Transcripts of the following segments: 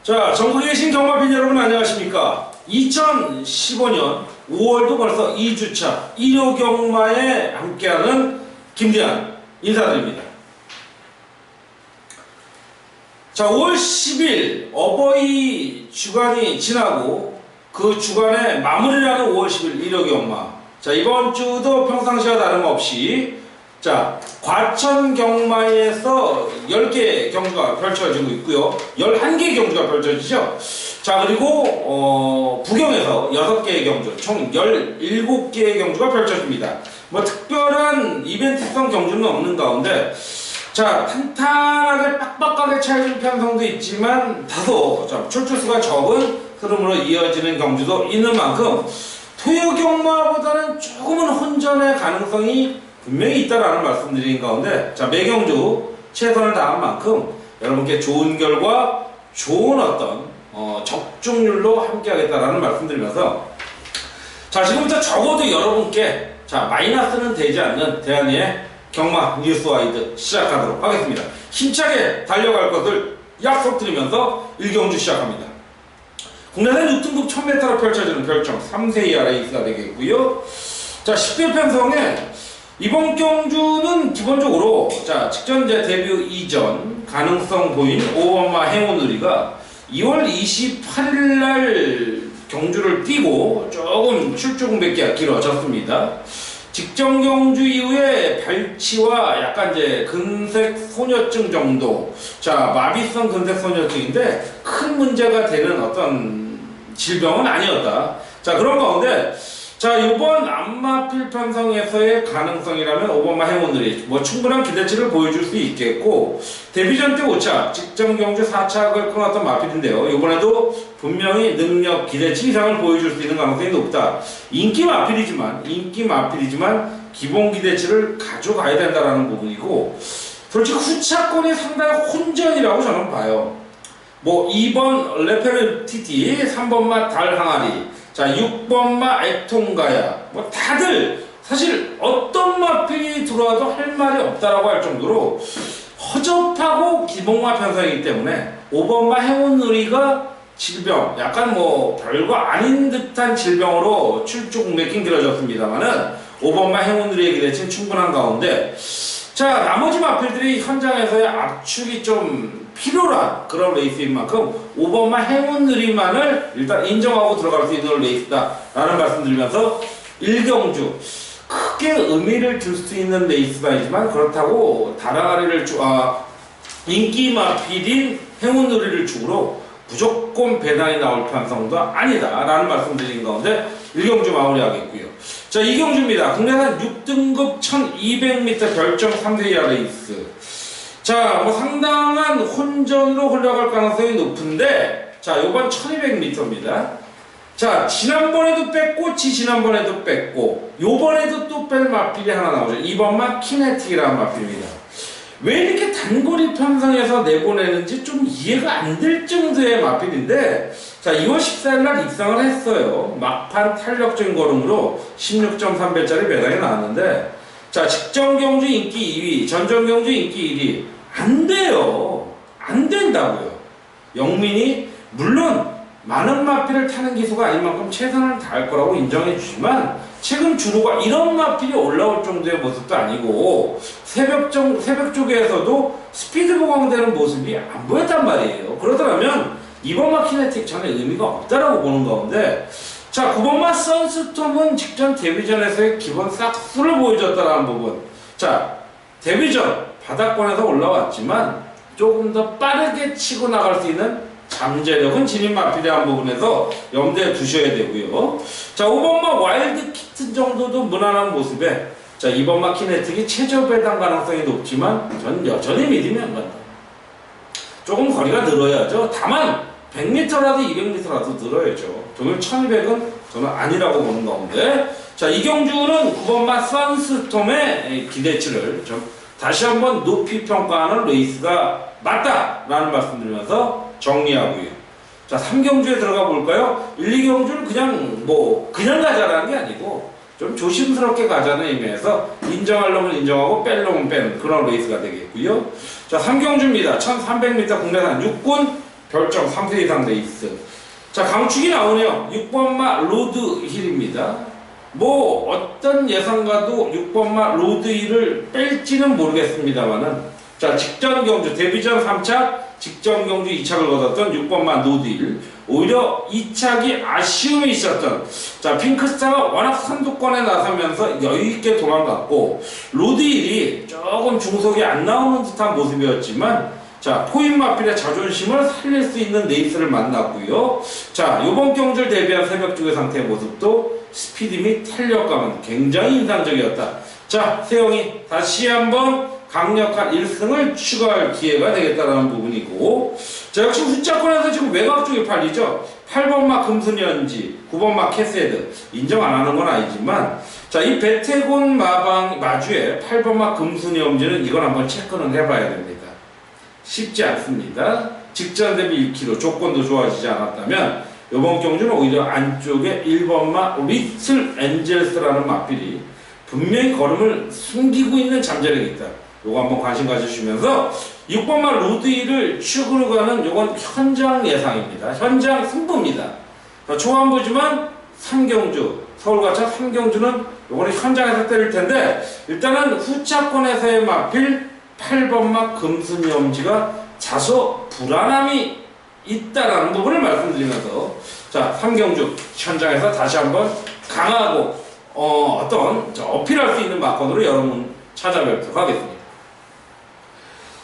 자, 전국에 계신 경마팬 여러분 안녕하십니까? 2015년 5월도 벌써 2주차 1호 경마에 함께하는 김대한 인사드립니다. 자, 5월 10일 어버이 주간이 지나고 그 주간에 마무리라는 5월 10일 1호 경마. 자, 이번 주도 평상시와 다름없이 자, 과천 경마에서 10개 경주가 펼쳐지고 있고요. 11개 경주가 펼쳐지죠. 자, 그리고 부경에서 6개의 경주, 총 17개의 경주가 펼쳐집니다. 뭐 특별한 이벤트성 경주는 없는 가운데 자, 탄탄하게 빡빡하게 차여진 편성도 있지만 다소 출주수가 적은 흐름으로 이어지는 경주도 있는 만큼 토요 경마보다는 조금은 혼전의 가능성이 분명히 있다라는 말씀드린 가운데 자, 매경주 최선을 다한 만큼 여러분께 좋은 결과, 좋은 어떤 적중률로 함께 하겠다라는 말씀드리면서 자, 지금부터 적어도 여러분께 자, 마이너스는 되지 않는 대한의 경마 뉴스와이드 시작하도록 하겠습니다. 힘차게 달려갈 것을 약속드리면서 1경주 시작합니다. 국내산 6등급 1000m로 펼쳐지는 별정 3세 이하 레이스가 되겠고요. 자, 10별 편성에 이번 경주는 기본적으로 자, 직전제 데뷔 이전 가능성 보인 오버마 행운누리가 2월 28일날 경주를 뛰고 조금 출주 공백기가 길어졌습니다. 직전 경주 이후에 발치와 약간 이제 근색 소녀증 정도, 자, 마비성 근색 소녀증인데 큰 문제가 되는 어떤 질병은 아니었다. 자, 그런 가운데 자, 이번 안마필 편성에서의 가능성이라면 오버마 행운들이 뭐 충분한 기대치를 보여줄 수 있겠고, 데뷔전 때 5차, 직전 경주 4차를 끊었던 마필인데요. 이번에도 분명히 능력 기대치 이상을 보여줄 수 있는 가능성이 높다. 인기 마필이지만 기본 기대치를 가져가야 된다라는 부분이고, 솔직히 후차권이 상당히 혼전이라고 저는 봐요. 뭐 2번 레페르티티, 3번마 달항아리, 자, 6번마 애통가야, 뭐 다들 사실 어떤 마필이 들어와도 할 말이 없다라고 할 정도로 허접하고 기본마 편성이기 때문에 5번마 행운누리가 질병, 약간 뭐 별거 아닌 듯한 질병으로 출주 공백이 길어졌습니다만은 5번마 행운누리의 기대치는 충분한 가운데 자, 나머지 마필들이 현장에서의 압축이 좀 필요한 그런 레이스인 만큼 5번마 행운누리만을 일단 인정하고 들어갈 수 있는 레이스다 라는 말씀 드리면서 1경주 크게 의미를 줄 수 있는 레이스가 아니지만 그렇다고 다랑아리를 인기 마필인 행운누리를 중으로 무조건 배당이 나올 편성도 아니다 라는 말씀 드린 가운데 1경주 마무리하겠고요. 자, 2경주입니다. 국내산 6등급 1200m 별정 3세 이하 레이스. 자, 뭐 상당한 혼전으로 흘러갈 가능성이 높은데 자, 요번 1200m입니다. 자, 지난번에도 뺐고 지난번에도 뺐고 요번에도 또 뺄 마필이 하나 나오죠. 2번마 키네틱이라는 마필입니다. 왜 이렇게 단거리 편성에서 내보내는지 좀 이해가 안 될 정도의 마필인데 자, 2월 14일날 입상을 했어요. 막판 탄력적인 걸음으로 16.3배짜리 배당이 나왔는데 자, 직전 경주 인기 2위, 전전 경주 인기 1위 안 돼요. 안 된다고요. 영민이 물론 많은 마필을 타는 기수가 아닌 만큼 최선을 다할 거라고 인정해 주지만 최근 주로가 이런 마필이 올라올 정도의 모습도 아니고 새벽 쪽에서도 스피드 보강되는 모습이 안 보였단 말이에요. 그러더라면 이번마 키네틱 전에 의미가 없다라고 보는 가운데 자, 9번마 선스톰은 직전 데뷔전에서의 기본 싹수를 보여줬다라는 부분. 자, 데뷔전 바닥권에서 올라왔지만 조금 더 빠르게 치고 나갈 수 있는 잠재력은 진입 마필에 한 부분에서 염두에 두셔야 되고요. 자, 5번마 와일드 키튼 정도도 무난한 모습에 자, 2번마 키네틱이 최저 배당 가능성이 높지만 전 여전히 믿음이 안 간다. 조금 거리가 늘어야죠. 다만 100m라도 200m라도 늘어야죠. 오늘 1200은 저는 아니라고 보는 가운데 자, 이 경주는 9번마 선스톰의 기대치를 좀 다시 한번 높이 평가하는 레이스가 맞다라는 말씀 드리면서 정리하고요. 자, 3경주에 들어가 볼까요? 1, 2경주는 그냥 가자라는 게 아니고 좀 조심스럽게 가자는 의미에서 인정할 놈은 인정하고 뺄 놈은 빼는 그런 레이스가 되겠고요. 자, 3경주입니다. 1300m 국내산 6군 별점 3세 이상 레이스. 자, 강축이 나오네요. 6번마 로드힐입니다. 뭐 어떤 예상가도 6번마 로드힐을 뺄지는 모르겠습니다만은, 자, 직전 경주 데뷔전 3착, 직전 경주 2착을 거뒀던 6번마 로드힐, 오히려 2착이 아쉬움이 있었던, 자, 핑크스타가 워낙 선두권에 나서면서 여유있게 도망갔고, 로드힐이 조금 중속이 안 나오는 듯한 모습이었지만, 자, 포인마필의 자존심을 살릴 수 있는 레이스를 만났고요. 자, 요번 경주를 대비한 새벽주의 상태의 모습도 스피드 및 탄력감은 굉장히 인상적이었다. 자, 세영이 다시 한번 강력한 1승을 추가할 기회가 되겠다라는 부분이고, 자, 역시 후차권에서 지금 외곽 쪽이 팔리죠. 8번마 금순현지, 9번마 캐세드 인정 안 하는 건 아니지만, 자, 이 베테곤 마주에 8번마 금순현지는 이건 한번 체크는 해봐야 됩니다. 쉽지 않습니다. 직전 대비 1km 조건도 좋아지지 않았다면 이번 경주는 오히려 안쪽에 1번마 리틀 엔젤스라는 마필이 분명히 걸음을 숨기고 있는 잠재력이 있다. 요거 한번 관심 가져주시면서 6번마 로드힐을 축으로 가는 요건 현장 예상입니다. 현장 승부입니다. 초반부지만 3경주 서울과천 3경주는 요거는 현장에서 때릴 텐데, 일단은 후차권에서의 마필 8번마 금순염지가 다소 불안함이 있다라는 부분을 말씀드리면서, 자, 3경주 현장에서 다시 한번 강하고 어떤 어필할 수 있는 마건으로 여러분 찾아뵙도록 하겠습니다.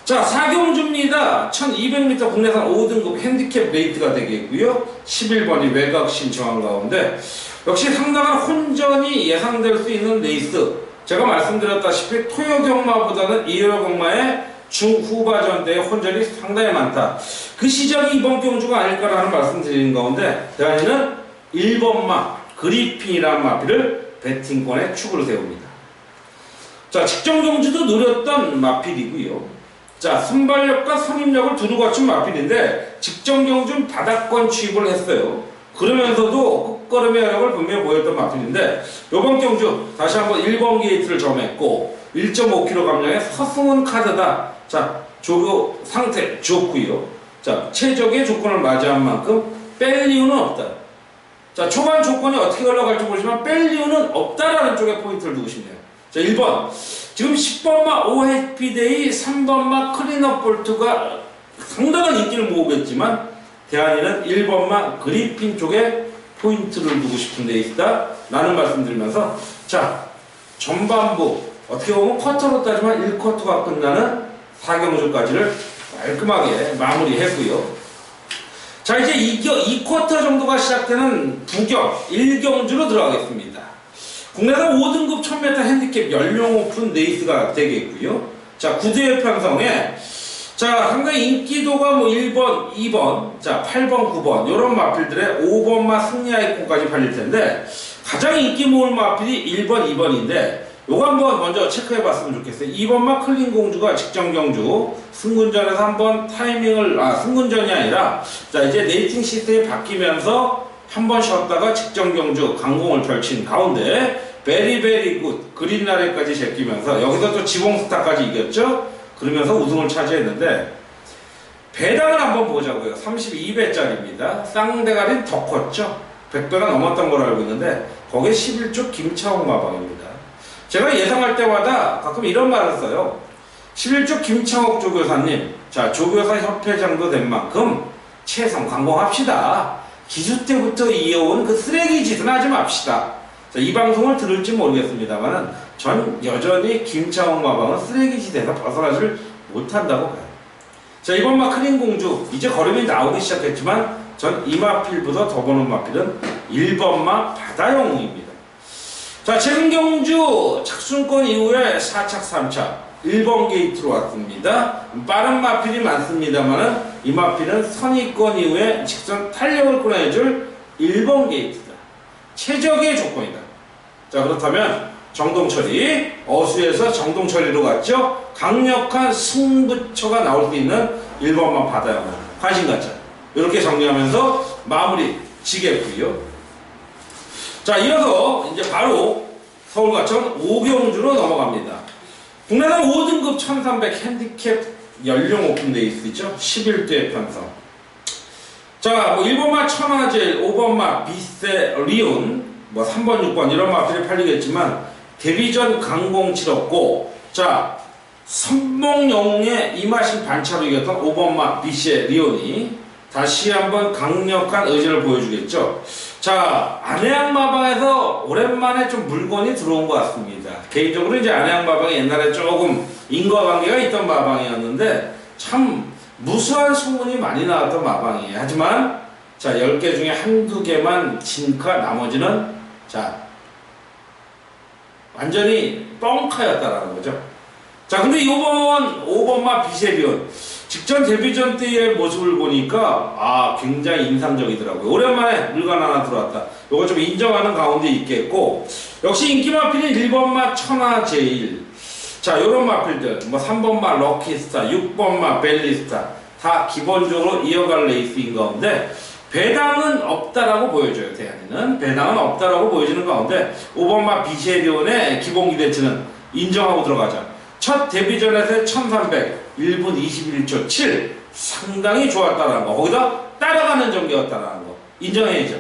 자, 4경주입니다. 1200m 국내산 5등급 핸디캡 레이트가 되겠고요. 11번이 외곽 신청한 가운데 역시 상당한 혼전이 예상될 수 있는 레이스. 제가 말씀드렸다시피 토요 경마보다는 이효 경마의 중후반전대의 혼전이 상당히 많다. 그 시작이 이번 경주가 아닐까라는 말씀드리는 가운데, 대한이는 1번마 그리핀이라는 마필을 배팅권에 축으로 세웁니다. 자, 직전 경주도 노렸던 마필이고요. 자, 순발력과 선임력을 두루 갖춘 마필인데 직전 경주는 바닥권 취입을 했어요. 그러면서도 끝걸음의 여력을 분명히 보였던 마필인데, 이번 경주 다시 한번 1번 게이트를 점했고 1.5km 감량의 서승훈 카드다. 자, 조교 상태 좋고요. 자, 최적의 조건을 맞이한 만큼 뺄 이유는 없다. 자, 초반 조건이 어떻게 흘러갈지 모르지만 뺄 이유는 없다라는 쪽에 포인트를 두고 싶네요. 자, 1번 지금 10번마 오해피데이, 3번마 클린업 볼트가 상당한 인기를 모으고 있지만 대한이는 1번마 그리핀 쪽에 포인트를 두고 싶은 데 있다 라는 말씀드리면서, 자, 전반부 어떻게 보면 쿼터로 따지면 1쿼터가 끝나는 4경주까지를 깔끔하게 마무리했고요. 자, 이제 2쿼터 정도가 시작되는 부경 1경주로 들어가겠습니다. 국내산 5등급 1000m 핸디캡 연령 오픈 레이스가 되겠고요. 자, 구대회 편성에 자, 상당히 인기도가 뭐 1번, 2번, 자, 8번, 9번 요런 마필들의 5번마 승리 아이콘까지 팔릴 텐데, 가장 인기 모을 마필이 1번, 2번인데 요거 한번 먼저 체크해 봤으면 좋겠어요. 2번마 클린공주가 직전 경주 승군전에서 한번 타이밍을, 승군전이 아니라, 자, 이제 레이팅 시스템이 바뀌면서 한번 쉬었다가 직전 경주 강공을 펼친 가운데 베리베리 굿 그린라레까지 제끼면서 여기서 또 지봉스타까지 이겼죠. 그러면서 우승을 차지했는데, 배당을 한번 보자고요. 32배짜리입니다. 쌍대가리는 더 컸죠. 100배가 넘었던 걸로 알고 있는데 거기에 11조 김창욱 마방입니다. 제가 예상할 때마다 가끔 이런 말을 써요. 11조 김창욱 조교사님, 자, 조교사 협회장도 된 만큼 최선 강공합시다. 기수 때부터 이어온 그 쓰레기 짓은 하지 맙시다. 자, 이 방송을 들을지 모르겠습니다만은 전 여전히 김창욱 마방은 쓰레기 짓에서 벗어나질 못한다고 봐요. 자, 이번 마 클린공주 이제 걸음이 나오기 시작했지만 전 이 마필보다 더 보는 마필은 1번마 바다영웅입니다. 자, 최근 경주 착순권 이후에 4착 3착 1번 게이트로 왔습니다. 빠른 마필이 많습니다만은 이 마필은 선의권 이후에 직선 탄력을 끌어내줄 1번 게이트다. 최적의 조건이다. 자, 그렇다면 정동철이 어수에서 정동철이로 갔죠. 강력한 승부처가 나올 수 있는 1번만 바다영웅 관심 갖자. 이렇게 정리하면서 마무리 지겠고요. 자, 이어서 이제 바로 서울과천 5경주로 넘어갑니다. 국내산 5등급 1300 핸디캡 연령 오픈 레이스 있죠. 11대 편성. 자, 뭐 1번마 천하제일, 5번마 비세리온, 뭐 3번, 6번 이런 마필이 팔리겠지만 데뷔전 강공치렀고, 자, 선봉영웅의 이마신 반차로 이겼던 5번마 비세리온이 다시 한번 강력한 의지를 보여주겠죠. 자, 안해양마방에서 오랜만에 좀 물건이 들어온 것 같습니다. 개인적으로 이제 안해양마방이 옛날에 조금 인과관계가 있던 마방이었는데 참 무수한 소문이 많이 나왔던 마방이에요. 하지만 자, 10개 중에 한두 개만 진카, 나머지는 자, 완전히 뻥카였다라는 거죠. 자, 근데 이번 5번마 비세리온 직전 데뷔전 때의 모습을 보니까 굉장히 인상적이더라고요. 오랜만에 물건 하나 들어왔다. 요거 좀 인정하는 가운데 있겠고, 역시 인기 마필인 1번마 천하제일. 자, 요런 마필들 뭐 3번마 럭키스타, 6번마 벨리스타 다 기본적으로 이어갈 레이스인 가운데 배당은 없다라고 보여져요. 대안이는 배당은 없다라고 보여지는 가운데 5번마 비세리온의 기본 기대치는 인정하고 들어가자. 첫 데뷔전에서의 1300 1분 21초 7 상당히 좋았다라는 거, 거기다 따라가는 전개였다라는 거 인정해야죠.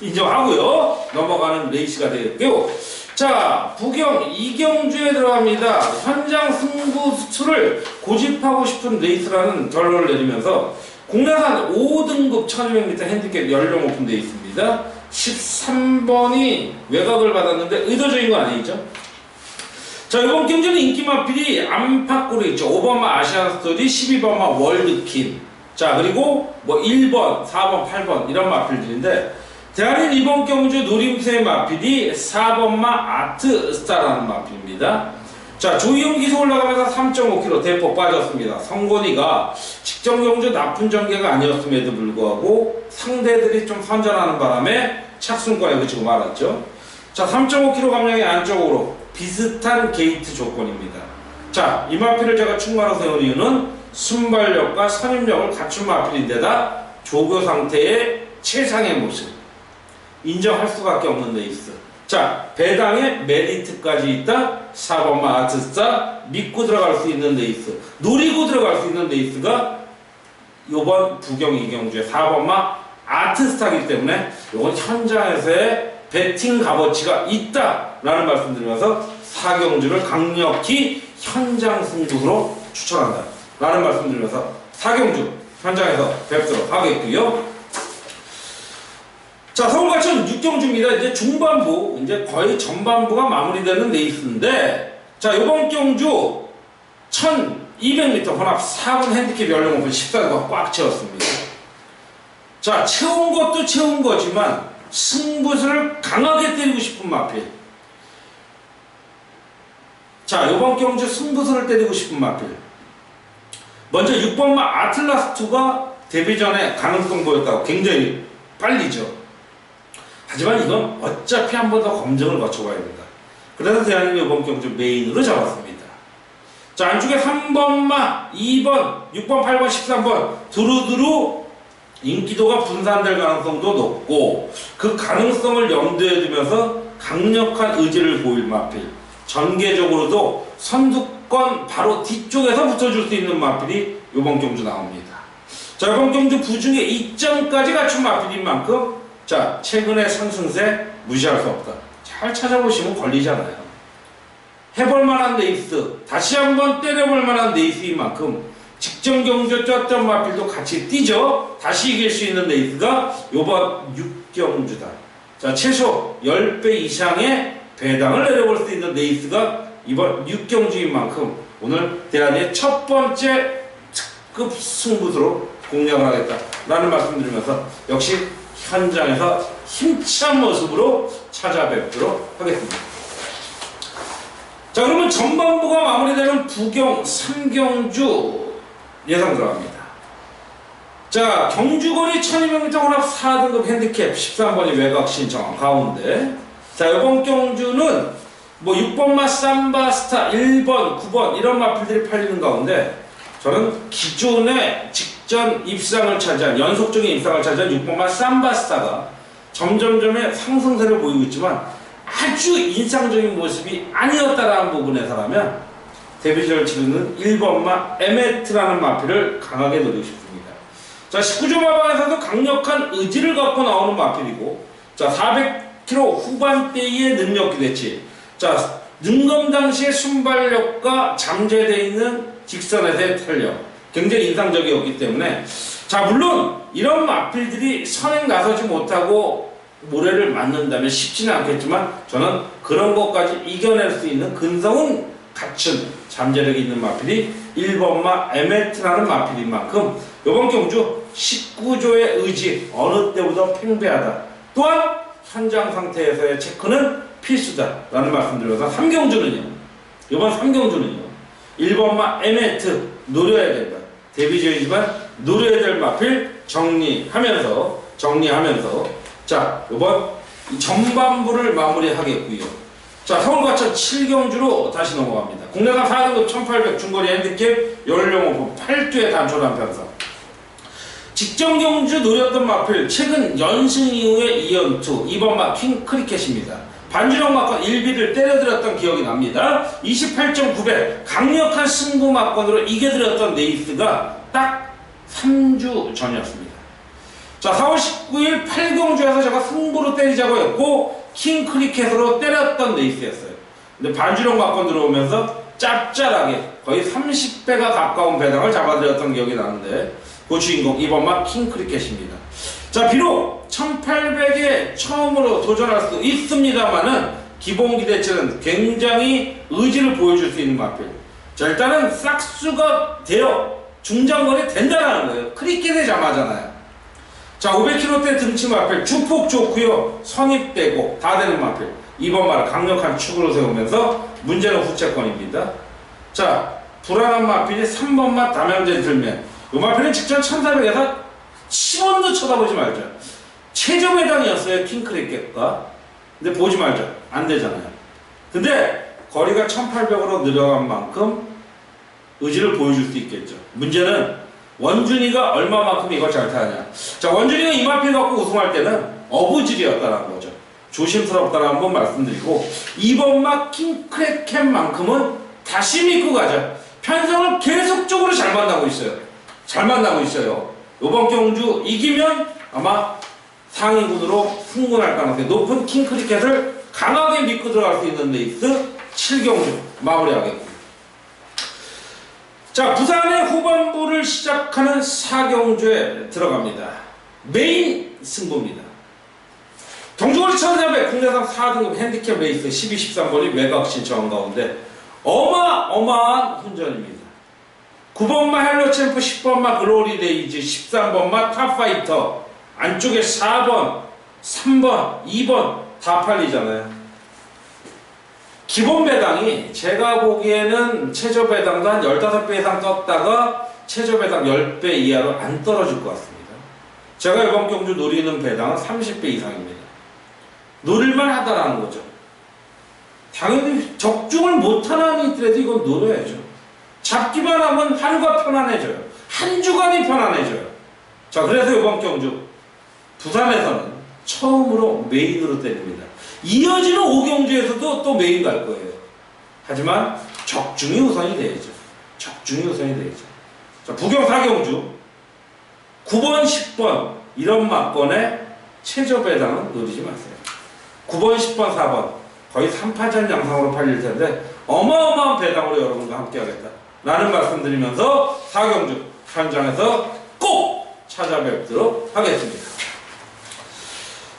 인정하고요. 넘어가는 레이스가 되겠고요. 자, 부경 이경주에 들어갑니다. 현장 승부 수를 고집하고 싶은 레이스라는 결론을 내리면서 국내산 5등급 1200m 핸디캡 연령 오픈되어 있습니다. 13번이 외곽을 받았는데 의도적인 건 아니죠. 자, 이번 경기는 인기 마필이 안팎으로 있죠. 5번마 아시안스토리, 12번마 월드킨. 자, 그리고 뭐 1번, 4번, 8번 이런 마필들인데 대한인 이번 경주 노림수의 마필이 4번마 아트스타라는 마필입니다. 자, 조이용 기수 올라가면서 3.5km 대폭 빠졌습니다. 성곤이가 직전 경주 나쁜 전개가 아니었음에도 불구하고 상대들이 좀 선전하는 바람에 착순권에 그치고 말았죠. 자, 3.5km 감량의 안쪽으로 비슷한 게이트 조건입니다. 자, 이 마필을 제가 충마로 세운 이유는 순발력과 선임력을 갖춘 마필인데다 조교 상태의 최상의 모습 인정할 수밖에 없는 레이스. 자, 배당에 메리트까지 있다. 4번마 아트스타 믿고 들어갈 수 있는 레이스, 노리고 들어갈 수 있는 레이스가 요번 부경 이경주의 4번마 아트스타이기 때문에 요건 현장에서의 배팅 값어치가 있다라는 말씀드리면서 4경주를 강력히 현장 승부로 추천한다 라는 말씀드리면서 4경주 현장에서 뵙도록 하겠고요. 자, 서울과천 6경주입니다. 이제 중반부, 이제 거의 전반부가 마무리되는 레이스인데, 자, 요번 경주 1200m 혼합 4분 핸디캡 연령 오픈 14가 꽉 채웠습니다. 자, 채운 것도 채운 거지만 승부수를 강하게 때리고 싶은 마필. 자, 요번 경주 승부수를 때리고 싶은 마필. 먼저 6번마 아틀라스2가 데뷔 전에 가능성 보였다고 굉장히 빨리죠. 하지만 이건 어차피 한 번 더 검증을 거쳐봐야 된다. 그래서 대한민국 이번 경주 메인으로 잡았습니다. 자, 안쪽에 3번마, 2번, 6번, 8번, 13번 두루두루 인기도가 분산될 가능성도 높고 그 가능성을 염두에 두면서 강력한 의지를 보일 마필, 전개적으로도 선두권 바로 뒤쪽에서 붙어줄 수 있는 마필이 이번 경주 나옵니다. 자, 이번 경주 부중에 2점까지 갖춘 마필인 만큼 자, 최근의 상승세 무시할 수 없다. 잘 찾아보시면 걸리잖아요. 해볼만한 레이스, 다시 한번 때려볼만한 레이스인 만큼 직전 경주 쪘던 마필도 같이 뛰죠. 다시 이길 수 있는 레이스가 요번 6경주다. 자, 최소 10배 이상의 배당을 내려볼 수 있는 레이스가 이번 6경주인 만큼 오늘 대한의 첫 번째 특급 승부수로 공략을 하겠다라는 말씀드리면서 역시 현장에서 힘찬 모습으로 찾아뵙도록 하겠습니다. 자, 그러면 전반부가 마무리되는 부경 3경주 예상 들어갑니다. 자, 경주거리 1200m 혼합 4등급 핸디캡 13번이 외곽 신청 가운데, 자, 이번 경주는 뭐 6번마 삼바스타, 1번, 9번 이런 마필들이 팔리는 가운데 저는 기존의 직전 입상을 차지한, 연속적인 입상을 차지한 6번마 삼바스타가 점점점의 상승세를 보이고 있지만 아주 인상적인 모습이 아니었다라는 부분에서라면 데뷔전을 치르는 1번마 에메트라는 마필을 강하게 노리고 싶습니다. 자, 19조 마방에서도 강력한 의지를 갖고 나오는 마필이고, 자, 400km 후반대의 능력 기대치. 자, 능검 당시의 순발력과 잠재되어 있는 직선에서의 탄력. 굉장히 인상적이었기 때문에, 자, 물론 이런 마필들이 선행 나서지 못하고 모래를 맞는다면 쉽지는 않겠지만, 저는 그런 것까지 이겨낼 수 있는 근성은 갖춘 잠재력이 있는 마필이 1번마 에메트라는 마필인 만큼 이번 경주 19조의 의지 어느 때보다 팽배하다. 또한 현장 상태에서의 체크는 필수다라는 말씀드려서 3경주는요. 이번 3경주는요. 1번마 에메트 노려야 된다. 데뷔전이지만 노려야 될 마필 정리하면서 자, 이번 전반부를 마무리하겠고요. 자, 서울과천 7경주로 다시 넘어갑니다. 국내산 4등급 1800 중거리 핸디캡 연령오프 8두의 단촐한 편성. 직전 경주 노렸던 마필 최근 연승 이후의 2연투 2번마 킹크리켓입니다. 반주령 막건 1비를 때려들었던 기억이 납니다. 28.9배 강력한 승부 막건으로 이겨드렸던 네이스가 딱 3주 전이었습니다. 자, 4월 19일 8경주에서 제가 승부로 때리자고 했고 킹크리켓으로 때렸던 레이스였어요. 근데 반주령 막건 들어오면서 짭짤하게 거의 30배가 가까운 배당을 잡아들였던 기억이 나는데 그 주인공 이번마 킹크리켓입니다. 자, 비록 1800에 처음으로 도전할 수 있습니다만은 기본 기대치는 굉장히 의지를 보여줄 수 있는 마필. 자, 일단은 싹수가 되어 중장거리 된다는 거예요. 크리켓에 잠하잖아요. 자, 500km대 등치 마필 주폭 좋고요. 성입되고 다 되는 마필. 이번 말 강력한 축으로 세우면서 문제는 후체권입니다. 자, 불안한 마필이 3번마 담양제 들면 이 마필은 직전 1400에서 10원도 쳐다보지 말죠. 최저 배당이었어요. 킹크리켓과. 근데 보지 말죠. 안 되잖아요. 근데 거리가 1800으로 늘어간 만큼 의지를 보여줄 수 있겠죠. 문제는 원준이가 얼마만큼 이걸 잘 타느냐. 자, 원준이가 이 마필 갖고 우승할 때는 어부질이었다는 거죠. 조심스럽다라는 번 말씀드리고 2번마 킹크리켓만큼은 다시 믿고 가자. 편성을 계속적으로 잘 만나고 있어요. 이번 경주 이기면 아마 상위군으로 승군할 가능성이 높은 킹크리켓을 강하게 믿고 들어갈 수 있는 레이스 7경주 마무리하겠습니다. 자, 부산의 후반부를 시작하는 4경주에 들어갑니다. 메인 승부입니다. 경주거리 1400 국내산 4등급 핸디캡 레이스 12, 13번이 외곽 신청 가운데 어마어마한 훈전입니다. 9번마 헬로챔프, 10번마 글로리데이즈, 13번마 탑파이터, 안쪽에 4번, 3번, 2번 다 팔리잖아요. 기본 배당이 제가 보기에는 최저 배당도 한 15배 이상 떴다가 최저 배당 10배 이하로 안 떨어질 것 같습니다. 제가 이번 경주 노리는 배당은 30배 이상입니다. 노릴만 하다라는 거죠. 당연히 적중을 못하는 이더라도 이건 노려야죠. 잡기만 하면 하루가 편안해져요. 한 주간이 편안해져요. 자, 그래서 이번 경주 부산에서는 처음으로 메인으로 때립니다. 이어지는 5경주에서도 또 메인 갈 거예요. 하지만 적중이 우선이 돼야죠. 자, 부경 4경주 9번, 10번 이런 막건에 최저 배당은 노리지 마세요. 9번, 10번, 4번 거의 3파전 양상으로 팔릴 텐데 어마어마한 배당으로 여러분과 함께 하겠다 라는 말씀드리면서 4경주 현장에서 꼭 찾아뵙도록 하겠습니다.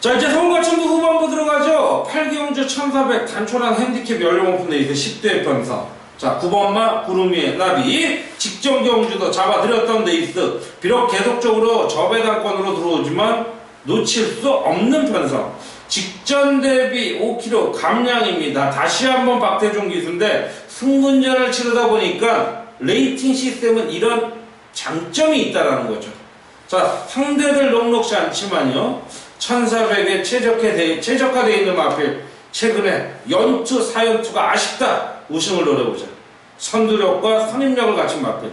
자, 이제 서울과천도 후반부 들어가죠. 8경주 1400 단촐한 핸디캡 연령 오픈 레이스 10대 편성. 자, 9번마 구름이의 나비 직전 경주도 잡아들였던 레이스. 비록 계속적으로 저배당권으로 들어오지만 놓칠 수 없는 편성. 직전 대비 5kg 감량입니다. 다시 한번 박태종 기수인데 승분전을 치르다 보니까 레이팅 시스템은 이런 장점이 있다라는 거죠. 자, 상대들 녹록지 않지만요. 1400에 최적화되어 있는 마필 최근에 연투 4연투가 아쉽다. 우승을 노려보자. 선두력과 선임력을 갖춘 마필.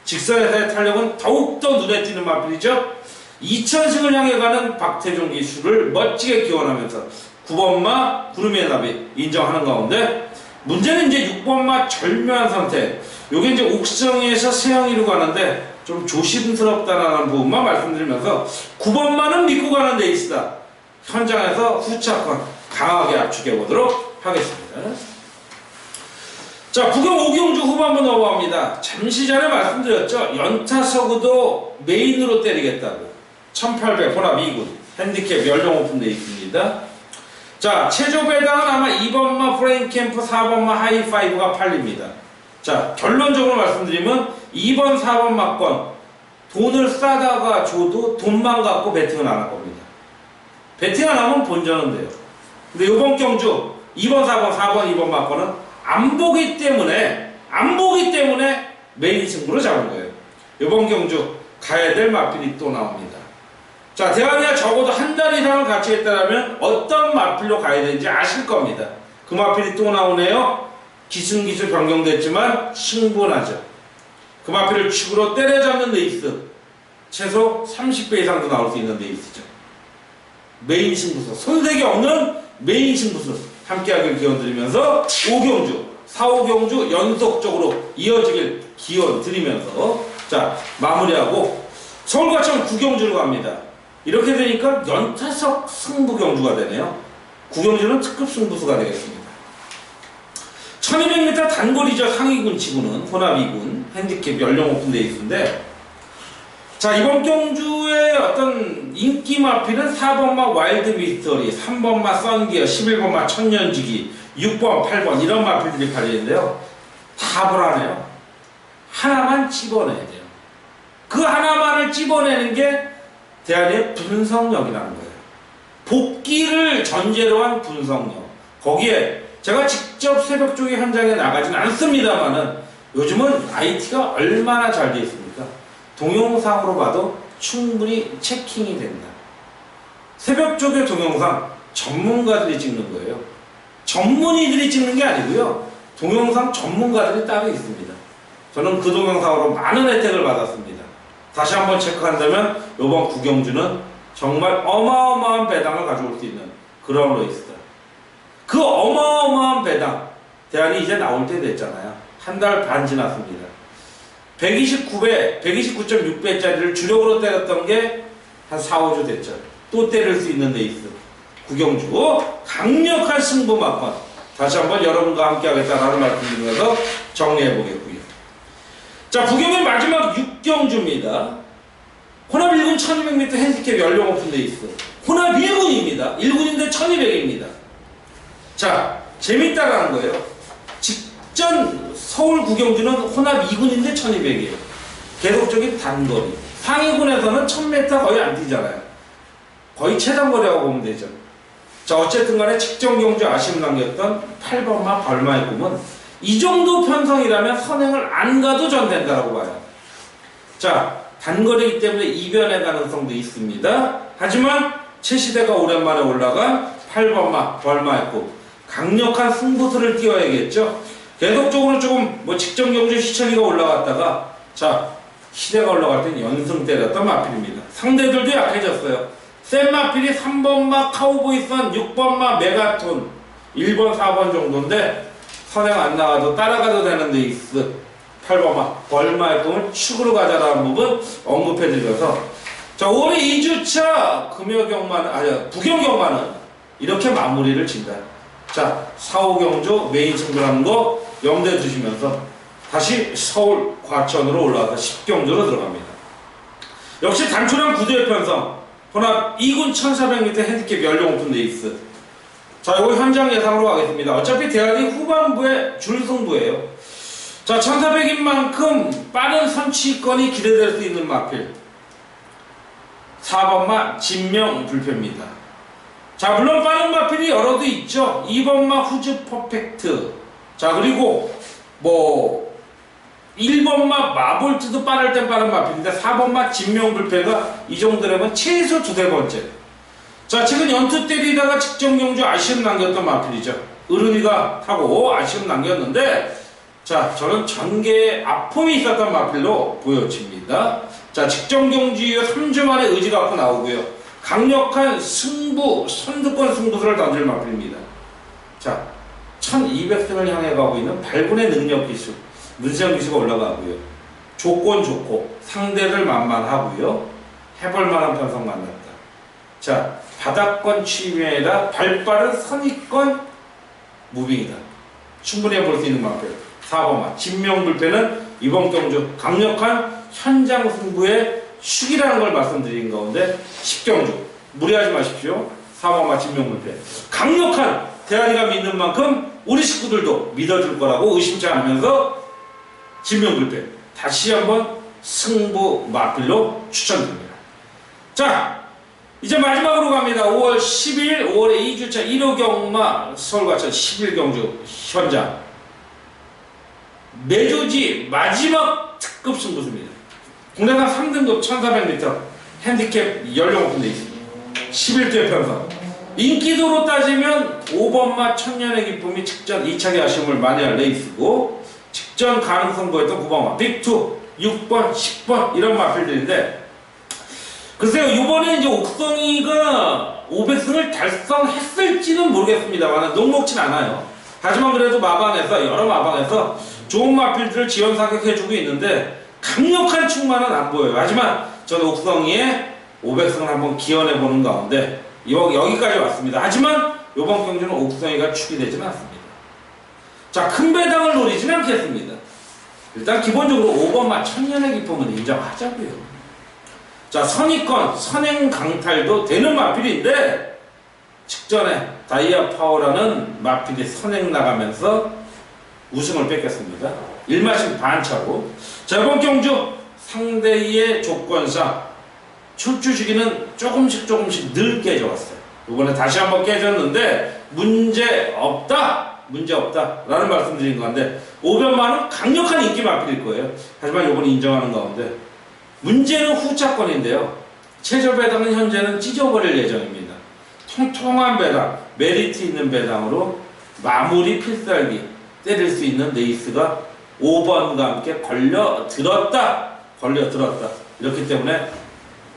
직선에서의 탄력은 더욱더 눈에 띄는 마필이죠. 2000승을 향해 가는 박태종 기수를 멋지게 기원하면서 9번마 구름의 나비 인정하는 가운데 문제는 이제 6번마 절묘한 선택. 요게 이제 옥성에서 세영이로 가는데 좀 조심스럽다라는 부분만 말씀드리면서 9번만은 믿고 가는 레이스다. 현장에서 후차권 강하게 압축해 보도록 하겠습니다. 자, 구경 5경주 후반부 넘어갑니다. 잠시 전에 말씀드렸죠. 연타석으로 메인으로 때리겠다고. 1800 혼합 2군 핸디캡 연령 오픈되어 있습니다. 자, 체조 배당은 아마 2번마 프레임캠프 4번마 하이파이브가 팔립니다. 자, 결론적으로 말씀드리면 2번 4번 막권 돈을 싸다가 줘도 돈만 갖고 베팅은 안 할 겁니다. 베팅 안 하면 본전은 돼요. 근데 이번 경주 2번 4번 2번 막권은 안 보기 때문에 메인 승부로 잡은 거예요. 이번 경주 가야 될 마필이 또 나옵니다. 자, 대한이가 적어도 한 달 이상을 같이 했다면 어떤 마필로 가야 되는지 아실 겁니다. 그 마필이 또 나오네요. 기승기수 변경됐지만 승부나죠. 그 마필을 축으로 때려잡는 레이스 최소 30배 이상도 나올 수 있는 레이스죠. 메인 승부수, 손색이 없는 메인 승부수 함께하길 기원드리면서 5경주, 4, 5경주 연속적으로 이어지길 기원드리면서 자, 마무리하고 서울과천 9경주로 갑니다. 이렇게 되니까 연타석 승부 경주가 되네요. 9경주는 특급 승부수가 되겠습니다. 1200m 단거리죠. 상위군 치고는 혼합 2군 핸디캡 연령 오픈되어 있는데 자, 이번 경주의 어떤 인기 마필은 4번마 와일드 미스터리, 3번마 썬기어, 11번마 천년지기, 6번, 8번 이런 마필들이 팔리는데요. 다 불안해요. 하나만 찝어내야 돼요. 그 하나만을 찝어내는 게 대한의 분석력이라는 거예요. 복귀를 전제로 한 분석력. 거기에 제가 직접 새벽 조기 현장에 나가진 않습니다만은 요즘은 IT가 얼마나 잘 되어 있습니까? 동영상으로 봐도 충분히 체킹이 된다. 새벽 조기 동영상 전문가들이 찍는 거예요. 전문의들이 찍는 게 아니고요. 동영상 전문가들이 따로 있습니다. 저는 그 동영상으로 많은 혜택을 받았습니다. 다시 한번 체크한다면 이번 9경주는 정말 어마어마한 배당을 가져올 수 있는 그런 레이스다. 그 어마어마한 배당 대안이 이제 나올 때 됐잖아요. 한 달 반 지났습니다. 129배, 129.6배짜리를 주력으로 때렸던 게 한 4, 5주 됐죠. 또 때릴 수 있는 레이스 9경주 강력한 승부 막판 다시 한번 여러분과 함께 하겠다라는 말씀드리면서 정리해 보겠고요. 자, 9경의 마지막 6경주입니다. 혼합 1군 1200m 핸디캡 연령 오픈 레이스 혼합 1군입니다. 1군인데 1200입니다. 자, 재밌다라는 거예요. 직전 서울 9경주는 혼합 2군인데 1200이에요. 계속적인 단거리. 상위군에서는 1000m 거의 안 뛰잖아요. 거의 최단거리라고 보면 되죠. 자, 어쨌든 간에 직전 경주 아쉬움 남겼던 8번마 벌마의 꿈은 이 정도 편성이라면 선행을 안 가도 전 된다라고 봐요. 자, 단거리이기 때문에 이변의 가능성도 있습니다. 하지만 최시대가 오랜만에 올라간 8번마 벌마의 꿈 강력한 승부수를 띄워야겠죠. 계속적으로 조금 직전 경주 시천이가 올라갔다가 자, 시대가 올라갈 땐 연승 때렸던 마필입니다. 상대들도 약해졌어요. 센 마필이 3번마 카우보이선, 6번마 메가톤, 1번, 4번 정도인데 선행 안 나가도 따라가도 되는 레이스 8번마 벌마의 꿈을 축으로 가자라는 부분 언급해드려서 자, 올해 2주차 부경경마는 이렇게 마무리를 진다. 자, 4, 5경주 메인 승부라는 거 염두에 두시면서 다시 서울 과천으로 올라가서 10경주로 들어갑니다. 역시 단촐한 구도의 편성 혼합 2군 1400m 핸디캡 연령 오픈 레이스 자, 이거 현장 예상으로 가겠습니다. 어차피 대안이 후반부에 줄승부예요. 자, 1400인 만큼 빠른 선취권이 기대될 수 있는 마필 4번마 진명불패입니다. 자, 물론 빠른 마필이 여러도 있죠. 2번마 후즈 퍼펙트 자, 그리고 1번마 마볼트도 빠를 땐 빠른 마필인데 4번마 진명불패가 이 정도라면 최소 2-3번째. 자, 최근 연투 때리다가 직전 경주 아쉬움 남겼던 마필이죠. 어른이가 타고 아쉬움 남겼는데 자, 저는 전개에 아픔이 있었던 마필로 보여집니다. 자, 직전 경주 이후 3주 만에 의지 갖고 나오고요. 강력한 승부, 선두권 승부수를 던질 마필입니다. 자, 1200승을 향해 가고 있는 발군의 능력 기술 문세영 기수가 올라가고요. 조건 좋고 상대를 만만하고요. 해볼 만한 편성 만났다. 자, 바닥권 취임이라 발빠른 선의권 무빙이다. 충분히 해볼 수 있는 마표. 4번마 진명불패는 이번 경주 강력한 현장 승부의 축이라는 걸 말씀드린 가운데 10경주 무리하지 마십시오. 4번마 진명불패 강력한 대한이가 믿는 만큼 우리 식구들도 믿어줄 거라고 의심치 않으면서 진명불패 다시 한번 승부 마필로 추천드립니다. 자, 이제 마지막으로 갑니다. 5월 10일 5월의 2주차 1호 경마 서울과천 11경주 현장 매조지 마지막 특급 승부수입니다. 국내산 3등급 1400m 핸디캡 연령 오픈되어 있습니다. 11대 편성 인기도로 따지면 5번마 천년의 기쁨이 직전 2차기 아쉬움을 만회할 레이스고 직전 가능성 보였던 9번마 빅2 6번 10번 이런 마필들인데 글쎄요 이번에 이제 옥성이가 500승을 달성했을지는 모르겠습니다만 녹록진 않아요. 하지만 그래도 마방에서 여러 마방에서 좋은 마필들을 지원 사격해주고 있는데 강력한 충만은 안 보여요. 하지만 저는 옥성이의 500승을 한번 기원해보는 가운데 여기까지 왔습니다. 하지만 이번 경주는 옥성이가 축이 되지는 않습니다. 자, 큰 배당을 노리지는 않겠습니다. 일단 기본적으로 5번마 천년의 기쁨은 인정하자고요. 자, 선의권, 선행 강탈도 되는 마필인데 직전에 다이아 파워라는 마필이 선행 나가면서 우승을 뺏겼습니다. 1마신 반차로. 자, 이번 경주 상대의 조건상 출주 시기는 조금씩 늘 깨져왔어요. 이번에 다시 한번 깨졌는데 문제 없다 라는 말씀 드린 건데 500만은 강력한 인기 마필일 거예요. 하지만 이번에 인정하는 가운데 문제는 후차권인데요. 최저 배당은 현재는 찢어버릴 예정입니다. 통통한 배당, 메리트 있는 배당으로 마무리 필살기 때릴 수 있는 레이스가 5번과 함께 걸려들었다. 이렇기 때문에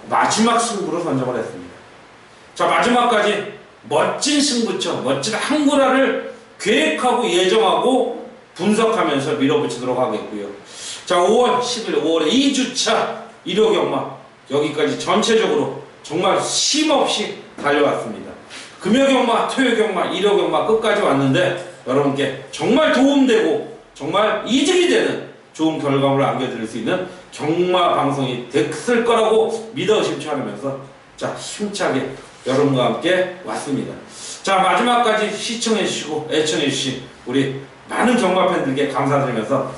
마지막 승부로 선정을 했습니다. 자, 마지막까지 멋진 승부처, 멋진 한구라를 계획하고 예정하고 분석하면서 밀어붙이도록 하겠고요. 자, 5월 10일 5월의 2주차 1호 경마 여기까지 전체적으로 정말 쉼없이 달려왔습니다. 금요 경마, 토요 경마, 1호 경마 끝까지 왔는데 여러분께 정말 도움되고 정말 이득이 되는 좋은 결과물을 안겨드릴 수 있는 경마 방송이 됐을 거라고 믿어 의심치 않으면서 자, 힘차게 여러분과 함께 왔습니다. 자, 마지막까지 시청해주시고 애청해주신 우리 많은 경마 팬들께 감사드리면서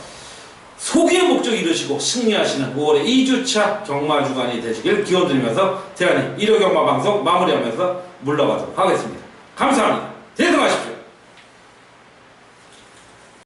소기의 목적 이루시고 승리하시는 5월의 2주차 경마 주간이 되시길 기원드리면서 대한의 1호 경마 방송 마무리하면서 물러가도록 하겠습니다. 감사합니다. 대성하십시오.